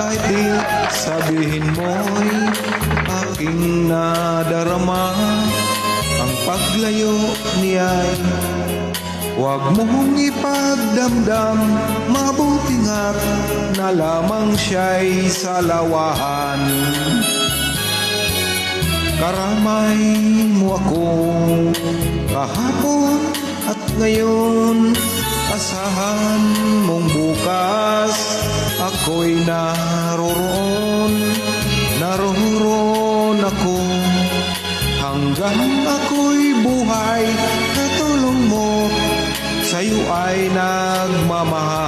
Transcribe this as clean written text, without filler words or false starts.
Kahit di sabihin mo'y aking nadarama, ang paglayo niya'y huwag mong ipagdamdam. Mabuti nga't na lamang siya'y sa lawahan. Karamay mo ako kahapon at ngayon, asahan mong bukas ako'y naroon ako. Hanggang ako'y buhay, katulong mo, sa'yo ay nagmamahal.